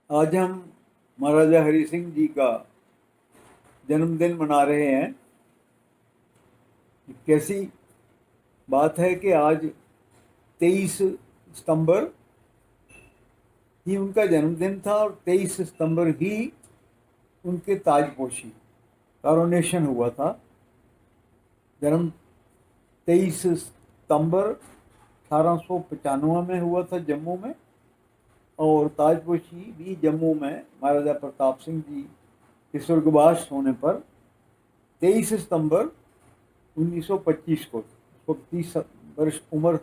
आज हम महाराजा हरि सिंह जी का जन्मदिन मना रहे हैं। कैसी बात है कि आज 23 सितंबर ही उनका जन्मदिन था और 23 सितंबर ही उनके ताजपोशी कॉरोनेशन हुआ था। जन्म 23 सितंबर 1895 में हुआ था जम्मू में, और ताजपोशी भी जम्मू में महाराजा प्रताप सिंह जी के स्वर्गवास होने पर 23 सितंबर 1925 को, उसको 30 वर्ष उम्र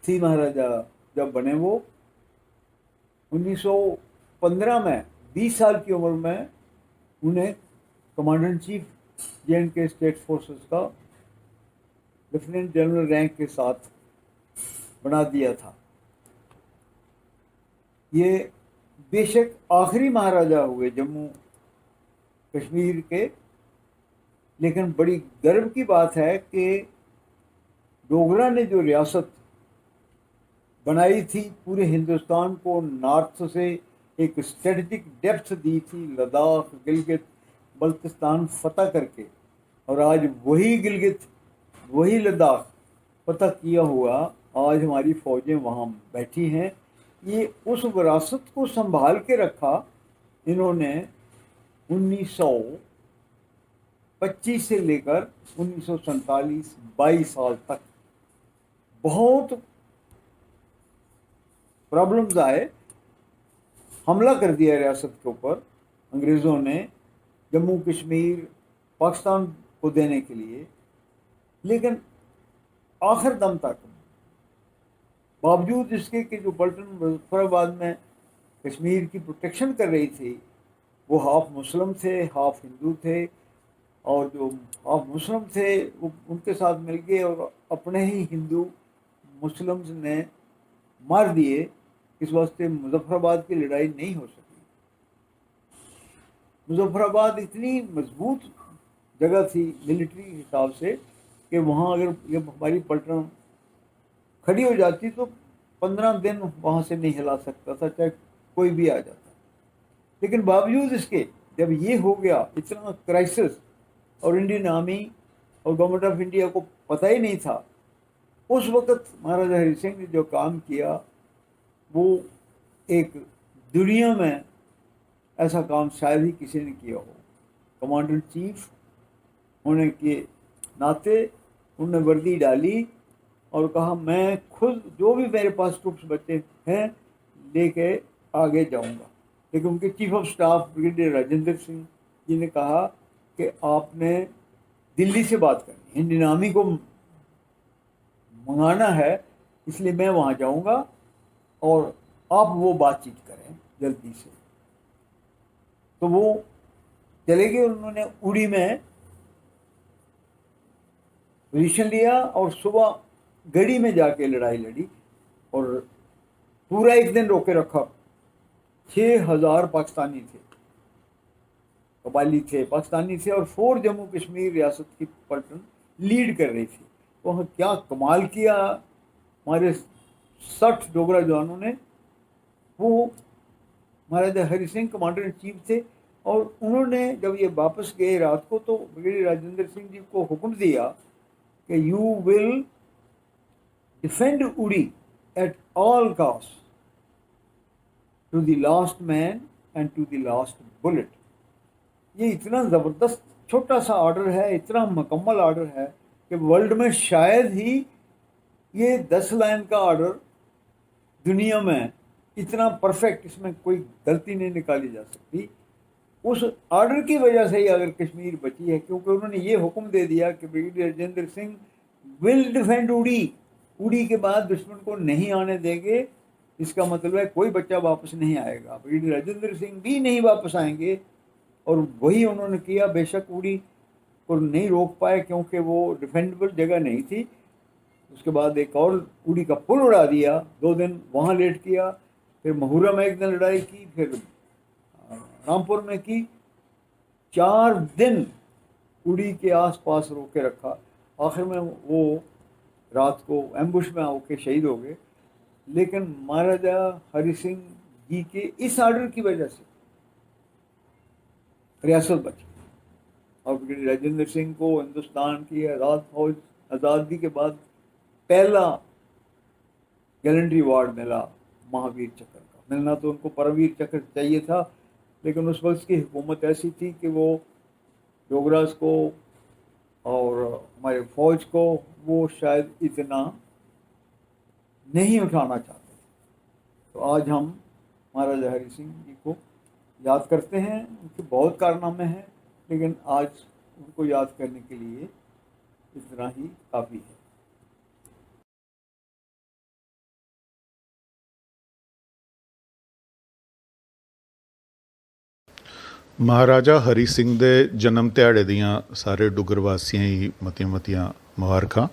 थी महाराजा जब बने वो। 1915 में 20 साल की उम्र में उन्हें commander in chief J&K state forces का लेफ्टिनेंट जनरल रैंक के साथ बना दिया था। ये बेशक आखिरी महाराजा हुए जम्मू कश्मीर के, लेकिन बड़ी गर्व की बात है कि डोगरा ने जो रियासत बनाई थी, पूरे हिंदुस्तान को नॉर्थ से एक स्ट्रेटजिक डेप्थ दी थी, लद्दाख गिलगित बल्तिस्तान फतह करके, और आज वही गिलगित वही लद्दाख फतह किया हुआ आज हमारी फौजें वहाँ बैठी हैं। ये उस विरासत को संभाल के रखा इन्होंने 1925 से लेकर 1947 22 साल तक। बहुत प्रॉब्लम्स आए, हमला कर दिया रियासत के ऊपर अंग्रेज़ों ने जम्मू कश्मीर पाकिस्तान को देने के लिए, लेकिन आखिर दम तक बावजूद इसके कि जो पलटन मुजफ्फराबाद में कश्मीर की प्रोटेक्शन कर रही थी, वो हाफ मुस्लिम थे हाफ हिंदू थे, और जो हाफ मुस्लिम थे वो उनके साथ मिल गए और अपने ही हिंदू मुस्लिम्स ने मार दिए। इस वास्ते मुजफ्फराबाद की लड़ाई नहीं हो सकी। मुजफ्फराबाद इतनी मजबूत जगह थी मिलिट्री हिसाब से कि वहाँ अगर ये हमारी पलटन खड़ी हो जाती तो 15 दिन वहाँ से नहीं हिला सकता था, चाहे कोई भी आ जाता। लेकिन बावजूद इसके जब ये हो गया इतना क्राइसिस, और इंडियन आर्मी और गवर्नमेंट ऑफ इंडिया को पता ही नहीं था, उस वक़्त महाराजा हरि सिंह ने जो काम किया वो एक दुनिया में ऐसा काम शायद ही किसी ने किया हो। कमांडर इन चीफ होने के नाते उन्होंने वर्दी डाली और कहा मैं खुद जो भी मेरे पास ट्रुप्स बचे हैं लेके आगे जाऊंगा। लेकिन उनके chief of staff brigadier Rajendra Singh ji ने कहा कि आपने दिल्ली से बात करनी, इंडियन आर्मी को मंगाना है, इसलिए मैं वहाँ जाऊंगा और आप वो बातचीत करें जल्दी से। तो वो चले गए, उन्होंने उड़ी में पोजीशन लिया और सुबह गढ़ी में जाके लड़ाई लड़ी और पूरा एक दिन रोके रखा। 6000 पाकिस्तानी थे, कबायली थे, पाकिस्तानी थे, और 4 जम्मू कश्मीर रियासत की पलटन लीड कर रही थी। वहाँ क्या कमाल किया हमारे 60 डोगरा जवानों ने। वो Maharaja Hari Singh commander in chief थे, और उन्होंने जब ये वापस गए रात को तो ब्रिगेडियर राजेंद्र सिंह जी को हुक्म दिया कि you will defend Uri at all cost to the last man and to the last bullet. ये इतना ज़बरदस्त छोटा सा ऑर्डर है, इतना मुकम्मल ऑर्डर है कि वर्ल्ड में शायद ही ये 10 लाइन का ऑर्डर दुनिया में इतना परफेक्ट, इसमें कोई गलती नहीं निकाली जा सकती। उस ऑर्डर की वजह से ही अगर कश्मीर बची है, क्योंकि उन्होंने ये हुक्म दे दिया कि brigadier Rajendra Singh will defend उड़ी, उड़ी के बाद दुश्मन को नहीं आने देंगे। इसका मतलब है कोई बच्चा वापस नहीं आएगा, ब्रिगेडियर राजेंद्र सिंह भी नहीं वापस आएंगे। और वही उन्होंने किया। बेशक उड़ी को नहीं रोक पाए क्योंकि वो डिफेंडेबल जगह नहीं थी। उसके बाद एक और उड़ी का पुल उड़ा दिया, 2 दिन वहाँ लेट किया, फिर महुरा में एक दिन लड़ाई की, फिर रामपुर में की। 4 दिन उड़ी के आसपास रोके रखा। आखिर में वो रात को एम्बुश में होकर शहीद हो गए। लेकिन महाराजा हरि सिंह जी के इस आर्डर की वजह से रियासत बची और ब्रिगेडियर राजेंद्र सिंह को हिंदुस्तान की आज़ाद फौज आज़ादी के बाद पहला गैलेंट्री अवार्ड मिला महावीर चक्र का। मिलना तो उनको परमवीर चक्र चाहिए था, लेकिन उस वक्त की हुकूमत ऐसी थी कि वो डोगरास को और हमारे फौज को वो शायद इतना नहीं उठाना चाहते। तो आज हम महाराजा हरि सिंह जी को याद करते हैं। उनके बहुत कारनामे हैं, लेकिन आज उनको याद करने के लिए इतना ही काफ़ी है। महाराजा हरी सिंह दे जन्म दिहाड़े दियां सारे डुगर वासियां ही मतियां मतियां मुबारकां।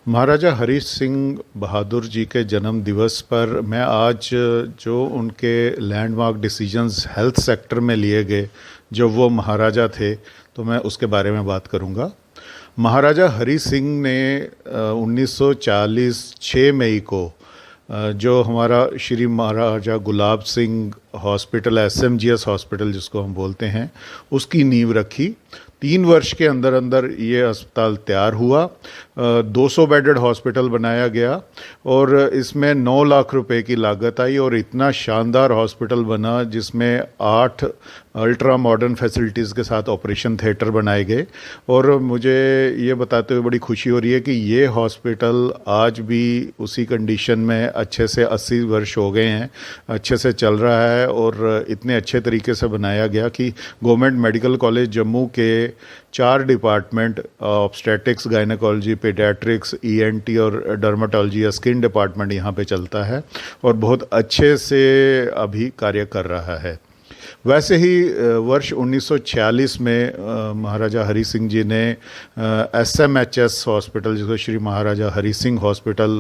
महाराजा हरी सिंह बहादुर जी के जन्म दिवस पर मैं आज जो उनके लैंडमार्क डिसीजंस हेल्थ सेक्टर में लिए गए जब वो महाराजा थे, तो मैं उसके बारे में बात करूंगा। महाराजा हरी सिंह ने 1940 6 मई को जो हमारा श्री महाराजा Gulab Singh hospital, SMGS hospital जिसको हम बोलते हैं, उसकी नींव रखी। 3 वर्ष के अंदर अंदर ये अस्पताल तैयार हुआ। 200 बेडेड हॉस्पिटल बनाया गया और इसमें 9 लाख रुपए की लागत आई और इतना शानदार हॉस्पिटल बना जिसमें 8 अल्ट्रा मॉडर्न फैसिलिटीज़ के साथ ऑपरेशन थिएटर बनाए गए। और मुझे ये बताते हुए बड़ी खुशी हो रही है कि ये हॉस्पिटल आज भी उसी कंडीशन में अच्छे से 80 वर्ष हो गए हैं, अच्छे से चल रहा है और इतने अच्छे तरीके से बनाया गया कि गवर्नमेंट मेडिकल कॉलेज जम्मू के 4 department, obstetrics, gynaecology, paediatrics, ENT और डर्माटोलॉजी या स्किन डिपार्टमेंट यहाँ पे चलता है और बहुत अच्छे से अभी कार्य कर रहा है। वैसे ही वर्ष 1946 में महाराजा हरी सिंह जी ने SMHS हॉस्पिटल, जिसको श्री महाराजा हरी सिंह हॉस्पिटल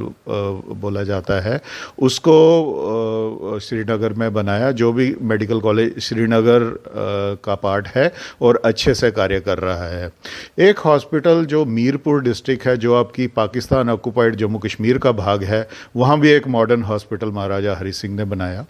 बोला जाता है, उसको श्रीनगर में बनाया, जो भी मेडिकल कॉलेज श्रीनगर का पार्ट है और अच्छे से कार्य कर रहा है। एक हॉस्पिटल जो मीरपुर डिस्ट्रिक्ट है, जो आपकी पाकिस्तान ऑक्युपाइड जम्मू कश्मीर का भाग है, वहाँ भी एक मॉडर्न हॉस्पिटल महाराजा हरी सिंह ने बनाया।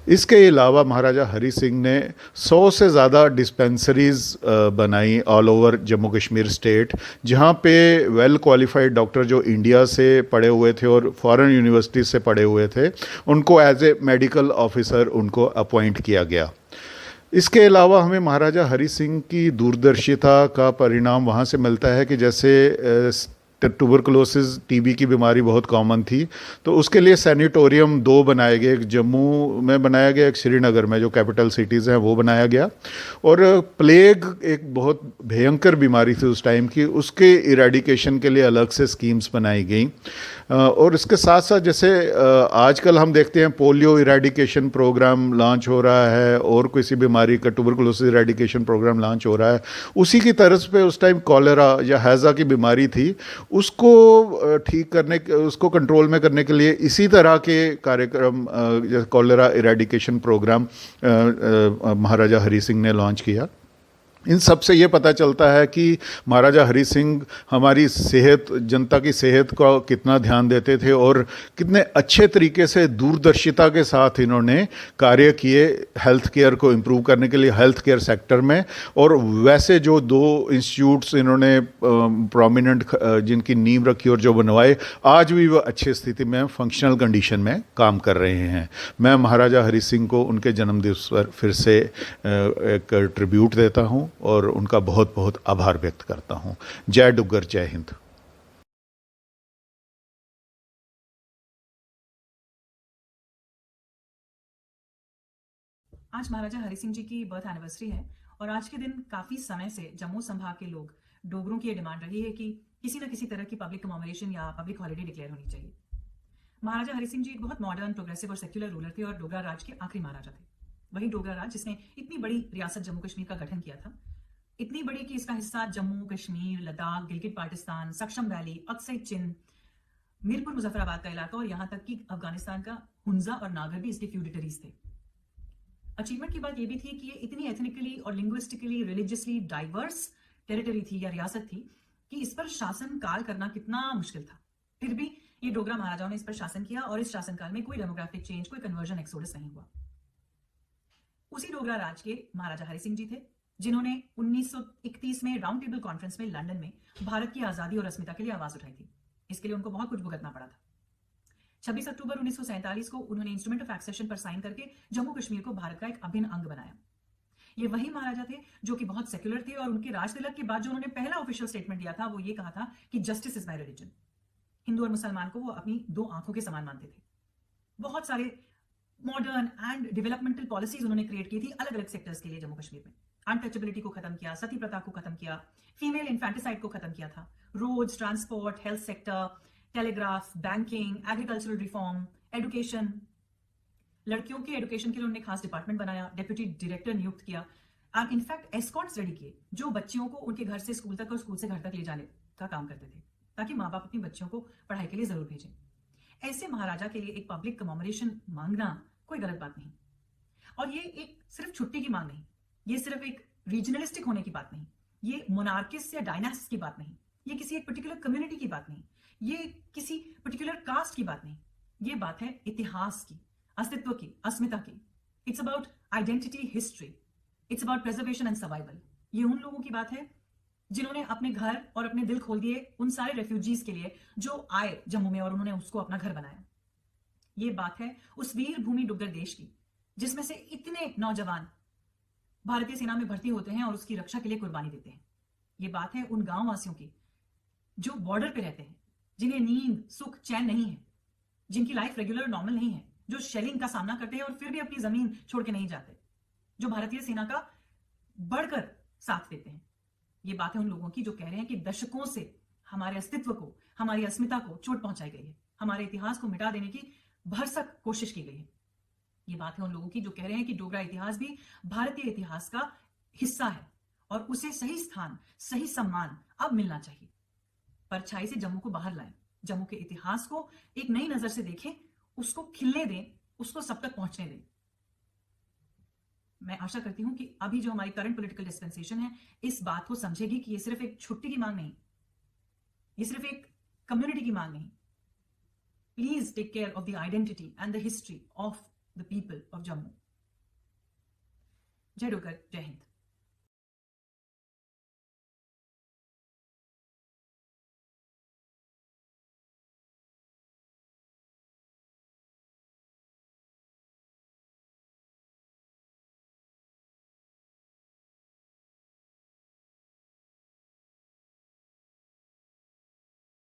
इसके अलावा महाराजा हरी सिंह ने 100 से ज़्यादा डिस्पेंसरीज बनाई all over Jammu Kashmir state, जहाँ पे वेल क्वालिफाइड डॉक्टर जो इंडिया से पढ़े हुए थे और फॉरेन यूनिवर्सिटी से पढ़े हुए थे, उनको एज ए मेडिकल ऑफिसर उनको अपॉइंट किया गया। इसके अलावा हमें महाराजा हरी सिंह की दूरदर्शिता का परिणाम वहाँ से मिलता है कि जैसे ट्यूबरकुलोसिस, TB की बीमारी बहुत कॉमन थी, तो उसके लिए सैनिटोरियम 2 बनाए गए। एक जम्मू में बनाया गया, एक श्रीनगर में, जो कैपिटल सिटीज़ हैं, वो बनाया गया। और प्लेग एक बहुत भयंकर बीमारी थी उस टाइम की, उसके इरेडिकेशन के लिए अलग से स्कीम्स बनाई गई। और इसके साथ साथ जैसे आजकल हम देखते हैं पोलियो इरेडिकेशन प्रोग्राम लॉन्च हो रहा है और किसी बीमारी का ट्यूबरकुलोसिस इरेडिकेशन प्रोग्राम लॉन्च हो रहा है, उसी की तर्ज पे उस टाइम कॉलेरा या हैज़ा की बीमारी थी, उसको ठीक करने, उसको कंट्रोल में करने के लिए इसी तरह के कार्यक्रम जैसे कॉलेरा इरेडिकेशन प्रोग्राम महाराजा हरी सिंह ने लॉन्च किया। इन सब से ये पता चलता है कि महाराजा हरी सिंह हमारी सेहत, जनता की सेहत का कितना ध्यान देते थे और कितने अच्छे तरीके से दूरदर्शिता के साथ इन्होंने कार्य किए हेल्थ केयर को इम्प्रूव करने के लिए, हेल्थ केयर सेक्टर में। और वैसे जो 2 इंस्टीट्यूट्स इन्होंने प्रोमिनेंट जिनकी नींव रखी और जो बनवाए, आज भी वो अच्छी स्थिति में, फंक्शनल कंडीशन में काम कर रहे हैं। मैं महाराजा हरी सिंह को उनके जन्मदिवस पर फिर से एक ट्रिब्यूट देता हूँ और उनका बहुत बहुत आभार व्यक्त करता हूं। जय डुग्गर, जय हिंद। आज महाराजा हरि सिंह जी की बर्थ एनिवर्सरी है और आज के दिन काफी समय से जम्मू संभाग के लोग, डोगरों की ये डिमांड रही है कि किसी न किसी तरह की पब्लिक कमेमोरेशन या पब्लिक हॉलिडे डिक्लेयर होनी चाहिए। महाराजा हरि सिंह जी एक बहुत मॉडर्न, प्रोग्रेसिव और सेक्युलर रूलर थे और डोगरा राज के आखिरी महाराजा थे। वहीं डोगरा राज, जिसने इतनी बड़ी रियासत जम्मू कश्मीर का गठन किया था, इतनी बड़ी कि इसका हिस्सा जम्मू कश्मीर, लद्दाख, गिलगित पार्टिस्तान, सक्षम वैली, अक्सई चिन, मीरपुर मुजफ्फराबाद का इलाका और यहां तक कि अफगानिस्तान का हुंजा और नागर भी इसके फ्यूडिटरीज थे। अचीवमेंट की बात यह भी थी कि ये इतनी एथनिकली और लिंग्विस्टिकली, रिलीजियसली डाइवर्स टेरिटरी थी या रियासत थी कि इस पर शासन काल करना कितना मुश्किल था। फिर भी ये डोगरा महाराजाओं ने इस पर शासन किया और इस शासनकाल में कोई डेमोग्राफिक चेंज, कोई कन्वर्जन एक्सोडस नहीं हुआ। उसी डोगरा राज के महाराजा हरि सिंह जी थे, जिन्होंने 1931 में राउंड टेबल कॉन्फ्रेंस में लंदन में भारत की आजादी और अस्मिता के लिए आवाज उठाई थी। इसके लिए उनको बहुत कुछ भुगतना पड़ा था। 26 अक्टूबर 1947 को उन्होंने इंस्ट्रूमेंट ऑफ एक्सेशन पर साइन करके जम्मू कश्मीर को भारत का एक अभिन्न अंग बनाया। ये वही महाराजा थे जो कि बहुत सेक्युलर थे, और उनके राज तिलक के बाद जो उन्होंने पहला ऑफिशियल स्टेटमेंट दिया था वो ये कहा था कि justice is my religion. Hindu और मुसलमान को वो अपनी दो आंखों के समान मानते थे। बहुत सारे मॉडर्न एंड डेवलपमेंटल पॉलिसीज उन्होंने क्रिएट की थी अलग अलग सेक्टर्स के लिए जम्मू कश्मीर में। अनटचेबिलिटी को खत्म किया, सती प्रथा को खत्म किया, फीमेल इन्फेंटिसाइड को खत्म किया था, roads, transport, health sector, telegraph, banking, agricultural reform, education, लड़कियों के एजुकेशन के लिए उन्होंने खास डिपार्टमेंट बनाया, डेप्यूटी डायरेक्टर नियुक्त किया, और इनफैक्ट एस्कॉर्ट्स रेडी किए जो बच्चियों को उनके घर से स्कूल तक और स्कूल से घर तक ले जाने का काम करते थे, ताकि माँ बाप अपनी बच्चियों को पढ़ाई के लिए जरूर भेजें। ऐसे महाराजा के लिए एक पब्लिक कमेमोरेशन मांगना कोई गलत बात नहीं, और ये एक सिर्फ छुट्टी की मांग नहीं, ये सिर्फ एक रीजनलिस्टिक होने की बात नहीं, ये मोनार्किस्ट या डायनास्ट की बात नहीं, ये किसी एक पर्टिकुलर कम्युनिटी की बात नहीं, ये किसी पर्टिकुलर कास्ट की बात नहीं, ये बात है इतिहास की, अस्तित्व की, अस्मिता की। It's about identity, history, it's about preservation and survival. ये उन लोगों की बात है जिन्होंने अपने घर और अपने दिल खोल दिए उन सारे रेफ्यूजीज के लिए जो आए जम्मू में और उन्होंने उसको अपना घर बनाया। ये बात है उस वीर भूमि डुग्गर देश की जिसमें से इतने नौजवान भारतीय सेना में भर्ती होते हैं और उसकी रक्षा के लिए कुर्बानी देते हैं। ये बात है उन गांव वासियों की जो बॉर्डर पे रहते हैं, जिन्हें नींद, सुख, चैन नहीं है, जिनकी लाइफ रेगुलर नॉर्मल नहीं है, जो शेलिंग का सामना करते हैं और फिर भी अपनी जमीन छोड़ के नहीं जाते, जो भारतीय सेना का बढ़कर साथ देते हैं। ये बात है उन लोगों की जो कह रहे हैं कि दशकों से हमारे अस्तित्व को, हमारी अस्मिता को चोट पहुंचाई गई है, हमारे इतिहास को मिटा देने की भरसक कोशिश की गई है। ये बात है उन लोगों की जो कह रहे हैं कि डोगरा इतिहास भी भारतीय इतिहास का हिस्सा है और उसे सही स्थान, सही सम्मान अब मिलना चाहिए। परछाई से जम्मू को बाहर लाएं, जम्मू के इतिहास को एक नई नजर से देखें, उसको खिलने दें, उसको सब तक पहुंचने दें। मैं आशा करती हूं कि अभी जो हमारी करंट पॉलिटिकल डिस्पेंसेशन है इस बात को समझेगी कि ये सिर्फ एक छुट्टी की मांग नहीं, ये सिर्फ एक कम्युनिटी की मांग नहीं। Please take care of the identity and the history of the people of Jammu. जय डोगर, जय हिंद।